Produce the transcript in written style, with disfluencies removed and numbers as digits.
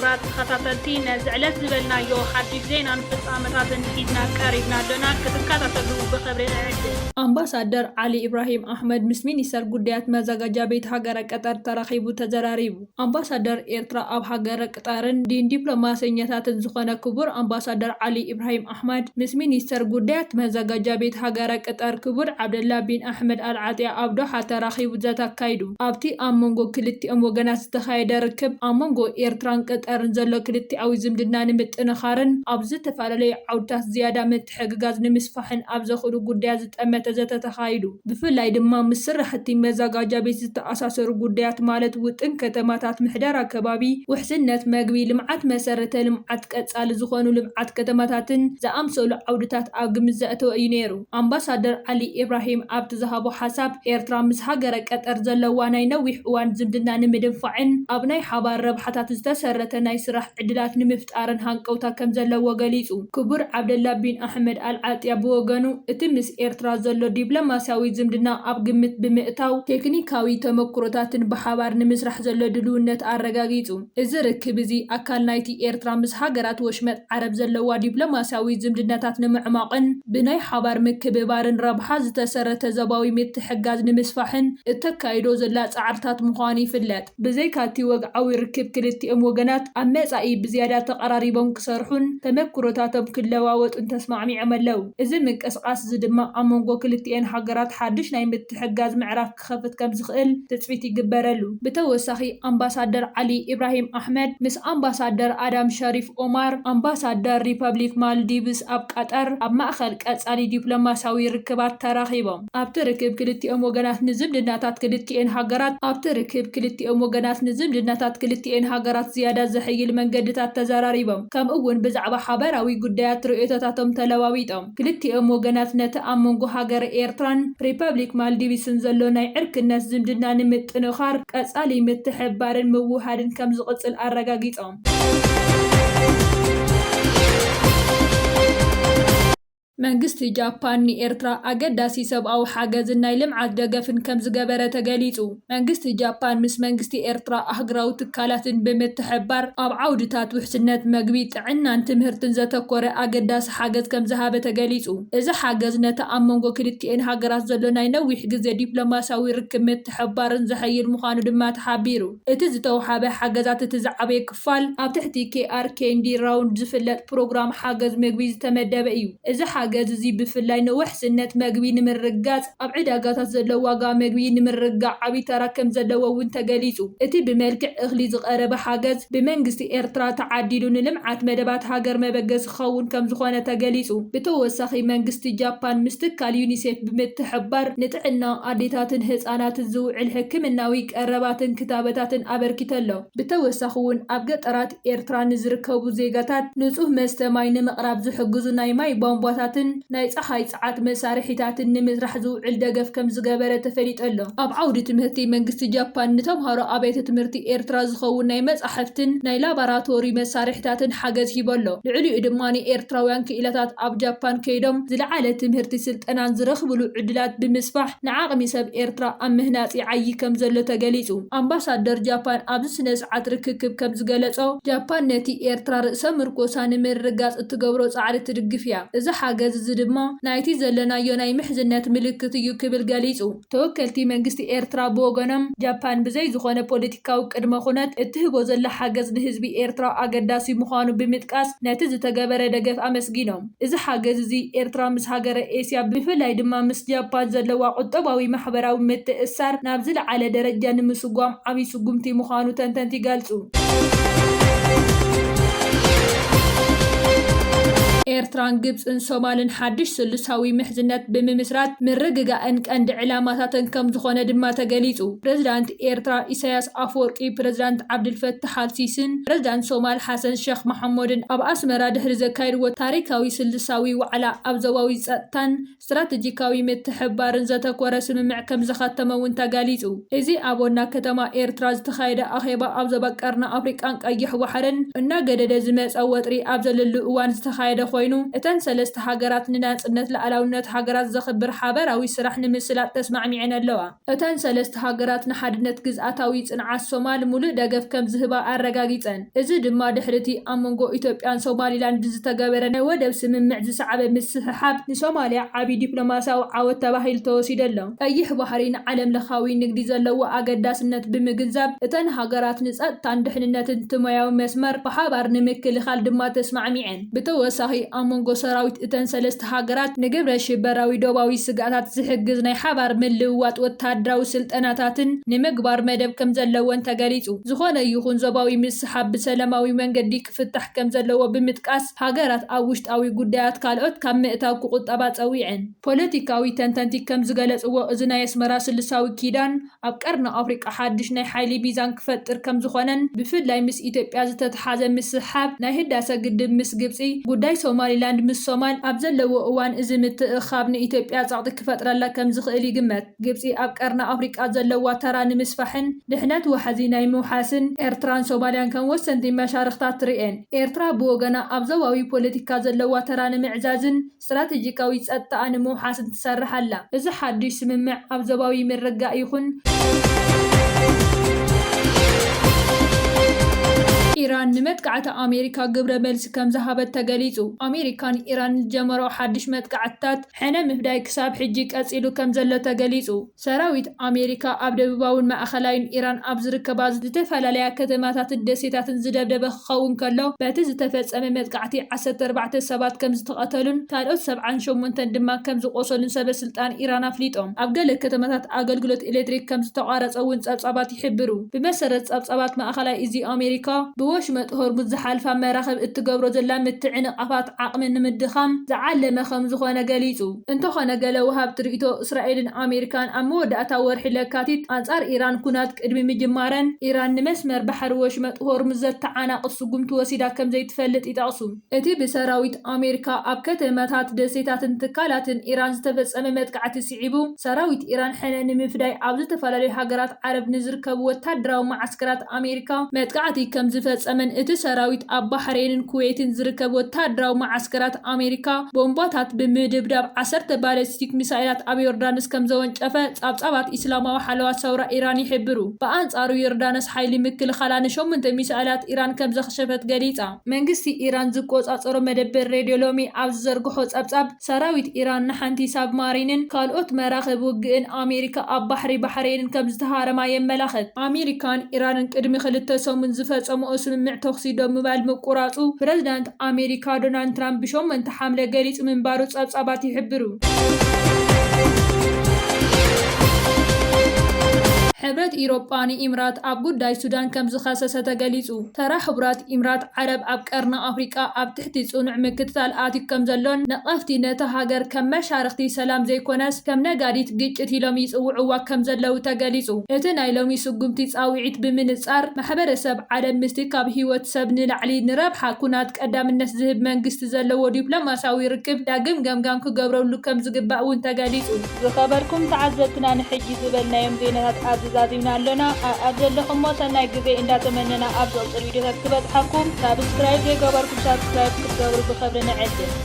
ክብራት ተኸታተልቲ ነዝዕለት ዝበልናዮ ሓድሽ ዜና ንፍጻመታትን ሒዝና ቀሪብና ኣለና ክትከታተሉ ብኽብሪ ንዕድል። አምባሳደር ዓሊ ኢብራሂም አሕመድ ምስ ሚኒስተር ጉዳያት መዘጋጃ ቤት ሃገረ ቀጠር ተራኺቡ ተዘራሪቡ። አምባሳደር ኤርትራ ኣብ ሃገረ ቀጠርን ዲፕሎማስኛታትን ዝኾነ ክቡር አምባሳደር ዓሊ ኢብራሂም አሕመድ ምስ ሚኒስተር ጉዳያት መዘጋጃ ቤት ሃገረ ቀጠር ክቡር ዓብደላ ቢን አሕመድ አልዓጢያ ኣብ ዶሓ ተራኺቡ ዘተካይዱ ኣብቲ ኣብ መንጎ ክልቲኦም ወገናት ዝተኻየደ ርክብ ኣብ መንጎ ኤርትራን ቀጠርን ዘሎ ክልቲኣዊ ዝምድና ንምጥንኻርን ኣብ ዝተፈላለዩ ዓውድታት ዝያዳ ምትሕግጋዝ ንምስፋሕን ኣብ ዘኽእሉ ጉዳያት ዝጠመተ ዘተካይዱ ብፍላይ ድማ ምስ ስራሕቲ መዘጋጃ ቤት ዝተኣሳሰሩ ጉዳያት ማለት ውጥን ከተማታት ምሕደራ ከባቢ ውሕስነት መግቢ ልምዓት መሰረተ ልምዓት ቀጻሊ ዝኾኑ ልምዓት ከተማታትን ዝኣምሰሉ ዓውድታት ኣብ ግምት ዘእተወ እዩ ነይሩ። አምባሳደር ዓሊ ኢብራሂም ኣብቲ ዝሃቦ ሓሳብ ኤርትራ ምስ ሃገረ ቀጠር ዘለዋ ናይ ነዊሕ እዋን ዝምድና ንምድንፋዕን ኣብ ናይ ሓባር ረብሓታት ዝተሰረተ ናይ ስራሕ ዕድላት ንምፍጣርን ሃንቀውታ ከም ዘለዎ ገሊጹ። ክቡር ዓብደላ ቢን አሕመድ አልዓጢያ ብወገኑ እቲ ምስ ኤርትራ ዘሎ ዲፕሎማስያዊ ዝምድና ኣብ ግምት ብምእታው ቴክኒካዊ ተመክሮታትን ብሓባር ንምስራሕ ዘሎ ድልውነት ኣረጋጊጹ። እዚ ርክብ እዚ ኣካል ናይቲ ኤርትራ ምስ ሃገራት ወሽመጥ ዓረብ ዘለዋ ዲፕሎማስያዊ ዝምድናታት ንምዕማቕን ብናይ ሓባር ምክብባርን ረብሓ ዝተሰረተ ዞባዊ ምትሕግጋዝ ንምስፋሕን እተካይዶ ዘላ ጻዕርታት ምዃኑ ይፍለጥ። ብዘይካቲ ወግዓዊ ርክብ ክልቲኦም ወገናት ኣብ መጻኢ ብዝያዳ ተቀራሪቦም ክሰርሑን ተመክሮታቶም ክለዋወጡን ተስማዕሚዖም ኣለው። እዚ ምንቅስቃስ እዚ ድማ ኣብ መንጎ ክልቲአን ሃገራት ሓድሽ ናይ ምትሕግጋዝ ምዕራፍ ክኸፍት ከም ዝኽእል ትፅቢት ይግበረሉ። ብተወሳኺ አምባሳደር ዓሊ ኢብራሂም አሕመድ ምስ አምባሳደር ኣዳም ሸሪፍ ኦማር አምባሳደር ሪፐብሊክ ማልዲቭስ ኣብ ቀጠር ኣብ ማእኸል ቀጻሊ ዲፕሎማስያዊ ርክባት ተራኺቦም። ኣብቲ ርክብ ክልቲኦም ወገናት ክልቲአን ሃገራት ዝያዳ ዘሕይል መንገድታት ተዘራሪቦም ከምኡ እውን ብዛዕባ ሓበራዊ ጉዳያት ርእዮታቶም ተለዋዊጦም። ክልቲኦም ወገናት ነቲ ኣብ መንጎ ሃገረ ኤርትራን ሪፐብሊክ ማልዲቭስን ዘሎ ናይ ዕርክነት ዝምድና ንምጥንኻር ቀጻሊ ምትሕብባርን ምውሃድን ከም ዝቕጽል ኣረጋጊጾም። መንግስቲ ጃፓን ንኤርትራ ኣገዳሲ ሰብኣዊ ሓገዝን ናይ ልምዓት ደገፍን ከም ዝገበረ ተገሊጹ። መንግስቲ ጃፓን ምስ መንግስቲ ኤርትራ ኣህጉራዊ ትካላትን ብምትሕብባር ኣብ ዓውድታት ውሕስነት መግቢ ጥዕናን ትምህርትን ዘተኮረ ኣገዳሲ ሓገዝ ከም ዝሃበ ተገሊጹ። እዚ ሓገዝ ነቲ ኣብ መንጎ ክልቲአን ሃገራት ዘሎ ናይ ነዊሕ ግዜ ዲፕሎማስያዊ ርክብ ምትሕብባርን ዘሕይል ምዃኑ ድማ ተሓቢሩ። እቲ ዝተውሃበ ሓገዛት እቲ ዝዓበየ ክፋል ኣብ ትሕቲ KRKND ራውንድ ዝፍለጥ ፕሮግራም ሓገዝ ምግቢ ዝተመደበ እዩ። እዚ ሓገዝ እዚ ብፍላይ ንውሕስነት መግቢ ንምርጋጽ ኣብ ዕዳጋታት ዘሎ ዋጋ መግቢ ንምርጋዕ ዓብይ ተራ ከም ዘለዎ እውን ተገሊጹ። እቲ ብመልክዕ እኽሊ ዝቐረበ ሓገዝ ብመንግስቲ ኤርትራ ተዓዲሉ ንልምዓት መደባት ሃገር መበገስ ክኸውን ከም ዝኾነ ተገሊጹ። ብተወሳኺ መንግስቲ ጃፓን ምስ ትካል ዩኒሴፍ ብምትሕብባር ንጥዕና ኣዴታትን ህፃናትን ዝውዕል ሕክምናዊ ቀረባትን ክታበታትን ኣበርኪተሎ። ብተወሳኺ እውን ኣብ ገጠራት ኤርትራ ንዝርከቡ ዜጋታት ንጹህ መስተ ማይ ንምቕራብ ዝሕግዙ ናይ ማይ ቧንቧታት ናይ ፀሓይ ፀዓት መሳርሒታትን ንምስራሕ ዝውዕል ደገፍ ከም ዝገበረ ተፈሊጠሎ። ኣብ ዓውዲ ትምህርቲ መንግስቲ ጃፓን ንተምሃሮ ኣብያተ ትምህርቲ ኤርትራ ዝኸውን ናይ መጻሕፍትን ናይ ላቦራቶሪ መሳርሒታትን ሓገዝ ሂበሎ። ልዕሊኡ ድማ ኤርትራውያን ክኢላታት ኣብ ጃፓን ከይዶም ዝለዓለ ትምህርቲ ስልጠናን ዝረኽብሉ ዕድላት ብምስፋሕ ንዓቕሚ ሰብ ኤርትራ ኣብ ምህናፅ ይዓይ ከም ዘሎ ተገሊጹ። አምባሳደር ጃፓን ኣብዚ ስነ ስርዓት ርክክብ ከም ዝገለጾ ጃፓን ነቲ ኤርትራ ርእሰ ምርኮሳ ንምርጋጽ እትገብሮ ጻዕሪ ትድግፍ እያ። እዚ ሓገዝ እዚ ድማ ናይቲ ዘለናዮ ናይ ምሕዝነት ምልክት እዩ ክብል ገሊጹ። ተወከልቲ መንግስቲ ኤርትራ ብወገኖም ጃፓን ብዘይ ዝኾነ ፖለቲካዊ ቅድመ ኩነት እትህቦ ዘላ ሓገዝ ንህዝቢ ኤርትራ ኣገዳሲ ምዃኑ ብምጥቃስ ነቲ ዝተገበረ ደገፍ ኣመስጊኖም። እዚ ሓገዝ እዚ ኤርትራ ምስ ሃገረ ኤስያ ብፍላይ ድማ ምስ ጃፓን ዘለዋ ቁጠባዊ ማሕበራዊ ምትእስሳር ናብ ዝለዓለ ደረጃ ንምስጓም ዓብይ ስጉምቲ ምዃኑ ተንተንቲ ይገልጹ። ኤርትራን ግብፅን ሶማልን ሓድሽ ስልሳዊ ምሕዝነት ብምምስራት ምርግጋእን ቀንዲ ዕላማታትን ከም ዝኾነ ድማ ተገሊጹ። ፕረዚዳንት ኤርትራ ኢሳያስ ኣፈወርቂ፣ ፕረዚዳንት ዓብድልፈታሕ አልሲሲን ፕረዚዳንት ሶማል ሓሰን ሼክ መሐመድን ኣብ ኣስመራ ድሕሪ ዘካይድዎ ታሪካዊ ስልሳዊ ዋዕላ ኣብ ዞባዊ ጸጥታን ስትራቴጂካዊ ምትሕብባርን ዘተኮረ ስምምዕ ከም ዝኸተመ እውን ተገሊጹ። እዚ ኣብ ዋና ከተማ ኤርትራ ዝተኻየደ ኣኼባ ኣብ ዞባ ቀርኒ ኣፍሪቃን ቀይሕ ባሕርን እናገደደ ዝመጸ ወጥሪ ኣብ ዘለሉ እዋን ዝተኻየደ ኮይኑ እተን ሰለስተ ሃገራት ንናጽነት ሉዓላውነት ሃገራት ዘኽብር ሓበራዊ ስራሕ ንምስላጥ ተስማዕሚዐን ኣለዋ። እተን ሰለስተ ሃገራት ንሓድነት ግዝኣታዊ ጽንዓት ሶማል ሙሉእ ደገፍ ከም ዝህባ ኣረጋጊጸን። እዚ ድማ ድሕርቲ ኣብ መንጎ ኢትዮጵያን ሶማሊላንድ ዝተገበረ ናይ ወደብ ስምምዕ ዝሰዓበ ምስሕሓብ ንሶማልያ ዓብዪ ዲፕሎማስያዊ ዓወት ተባሂሉ ተወሲደሎ። ቀይሕ ባሕሪ ንዓለም ለኻዊ ንግዲ ዘለዎ ኣገዳስነት ብምግንዛብ እተን ሃገራት ንጸጥታን ድሕንነትን ትሞያዊ መስመር ብሓባር ንምክልኻል ድማ ተስማዕሚዐን። ብተወሳኺ ኣብ መንጎ ሰራዊት እተን ሰለስተ ሃገራት ንግብረ ሽበራዊ ዶባዊ ስጋታት ዝሕግዝ ናይ ሓባር ምልውዋጥ ወተሃደራዊ ስልጠናታትን ንምግባር መደብ ከም ዘለወን ተገሊጹ። ዝኾነ ይኹን ዞባዊ ምስሓብ ብሰላማዊ መንገዲ ክፍታሕ ከም ዘለዎ ብምጥቃስ ሃገራት ኣብ ውሽጣዊ ጉዳያት ካልኦት ካብ ምእታው ክቁጠባ ጸዊዐን። ፖለቲካዊ ተንተንቲ ከም ዝገለጽዎ እዚ ናይ ኣስመራ ስልሳዊ ኪዳን ኣብ ቀርኒ ኣፍሪቃ ሓድሽ ናይ ሓይሊ ሚዛን ክፈጥር ከም ዝኾነን ብፍላይ ምስ ኢትዮጵያ ዝተተሓዘ ምስሓብ ናይ ህዳሰ ግድብ ምስ ግብፂ ጉዳይ ሶማሊላንድ ምስ ሶማል ኣብ ዘለዎ እዋን እዚ ምትእኻብ ንኢትዮጵያ ጸቕጢ ክፈጥረላ ከም ዝኽእል ይግመት። ግብፂ ኣብ ቀርኒ ኣፍሪቃ ዘለዋ ተራ ንምስፋሕን ድሕነት ወሓዚ ናይ ምውሓስን ኤርትራን ሶማልያን ከም ወሰንቲ መሻርክታት ትርኤን። ኤርትራ ብወገና ኣብ ዞባዊ ፖለቲካ ዘለዋ ተራ ንምዕዛዝን ስትራቴጂካዊ ጸጥታኣ ንምውሓስን ትሰርሕ ኣላ። እዚ ሓድሽ ስምምዕ ኣብ ዞባዊ ምርጋእ ይኹን ኢራን ንመጥቃዕቲ ኣሜሪካ ግብረ መልሲ ከም ዝሃበት ተገሊጹ። ኣሜሪካን ኢራን ዝጀመሮ ሓድሽ መጥቃዕትታት ሕነ ምፍዳይ ክሳብ ሕጂ ቀጺሉ ከም ዘሎ ተገሊጹ። ሰራዊት ኣሜሪካ ኣብ ደቡባውን ማእኸላይን ኢራን ኣብ ዝርከባ ዝተፈላለያ ከተማታትን ደሴታትን ዝደብደበ ክኸውን ከሎ በቲ ዝተፈጸመ መጥቃዕቲ 14 ሰባት ከም ዝተቐተሉን ካልኦት 78 ድማ ከም ዝቆሰሉን ሰበስልጣን ኢራን ኣፍሊጦም። ኣብ ገለ ከተማታት ኣገልግሎት ኤሌክትሪክ ከም ዝተቋረጸ እውን ጸብጻባት ይሕብሩ። ብመሰረት ጸብጻባት ማእኸላይ እዚ ኣሜሪካ ወሽመጥ ሆርሙዝ ዝሓልፋ መራኸብ እትገብሮ ዘላ ምትዕንቃፋት ዓቕሚ ንምድኻም ዝዓለመ ከም ዝኾነ ገሊጹ። እንተኾነ ገለ ወሃብ ትርኢቶ እስራኤልን ኣሜሪካን ኣብ መወዳእታ ወርሒ ለካቲት ኣንጻር ኢራን ኩናት ቅድሚ ምጅማረን ኢራን ንመስመር ባሕሪ ወሽመጥ ሆርሙዝ ዘተዓናቅፍ ስጉምቲ ወሲዳ ከም ዘይትፈልጥ ይጠቕሱ። እቲ ብሰራዊት ኣሜሪካ ኣብ ከተማታት ደሴታትን ትካላትን ኢራን ዝተፈጸመ መጥቃዕቲ ስዒቡ ሰራዊት ኢራን ሕነ ንምፍዳይ ኣብ ዝተፈላለዩ ሃገራት ዓረብ ንዝርከቡ ወታደራዊ ማዓስከራት ኣሜሪካ መጥቃዕቲ ከም ዝፈጸመን እቲ ሰራዊት ኣብ ባህሬንን ኩዌትን ዝርከብ ወታደራዊ ማዓስከራት ኣሜሪካ ቦምባታት ብምድብዳብ 10 ባሊስቲክ ሚሳይላት ኣብ ዮርዳኖስ ከም ዘወንጨፈ ጻብጻባት ኢስላማዊ ሓለዋት ሰውራ ኢራን ይሕብሩ። ብኣንጻሩ ዮርዳኖስ ሓይሊ ምክልኻላ ን8 ሚሳይላት ኢራን ከም ዘኽሸፈት ገሊጻ። መንግስቲ ኢራን ዝቆጻጸሮ መደበር ሬድዮ ሎሚ ኣብ ዝዘርግሖ ጸብጻብ ሰራዊት ኢራን ንሓንቲ ሳብማሪንን ካልኦት መራኸቢ ውግእን ኣሜሪካ ኣብ ባሕሪ ባህሬንን ከም ዝተሃረማ የመላኽት። ኣሜሪካን ኢራንን ቅድሚ 2 ሰሙን ዝፈጸምኦ ስምምዕ ተኽሲ ዶ ምባል ምቁራጹ ፕረዚዳንት ኣሜሪካ ዶናልድ ትራምፕ ብ8 ሓምለ ገሊጹ ምንባሩ ጸብጻባት ይሕብሩ። ሕብረት ኢሮጳ ንኢምራት ኣብ ጉዳይ ሱዳን ከም ዝኸሰሰ ተገሊጹ። ተራ ሕብራት ኢምራት ዓረብ ኣብ ቀርኒ ኣፍሪቃ ኣብ ትሕቲ ጽኑዕ ምክትታል ኣትዩ ከም ዘሎን ነቐፍቲ ነቲ ሃገር ከም መሻርክቲ ሰላም ዘይኮነስ ከም ነጋዲት ግጭት ኢሎም ይጽውዕዋ ከም ዘለው ተገሊጹ። እቲ ናይ ሎሚ ስጉምቲ ጻውዒት ብምንጻር ማሕበረሰብ ዓለም ምስቲ ካብ ህይወት ሰብ ንላዕሊ ንረብሓ ኩናት ቀዳምነት ዝህብ መንግስቲ ዘለዎ ዲፕሎማስያዊ ርክብ ዳግም ገምጋም ክገብረሉ ከም ዝግባእ እውን ተገሊጹ። ዝኸበርኩም ተዓዘብትና ንሕጂ ዝበልናዮም ዜናታት ዛዚምና ኣለና ኣብ ዘለኹም ሰናይ ግዜ እንዳተመነና ኣብ ዝቕፅል ቪድዮታት ክበጽሓኩም ሳብስክራይብ ዘይገበርኩም ሳብስክራይብ ክትገብሩ ብኸብሪ ንዕድም።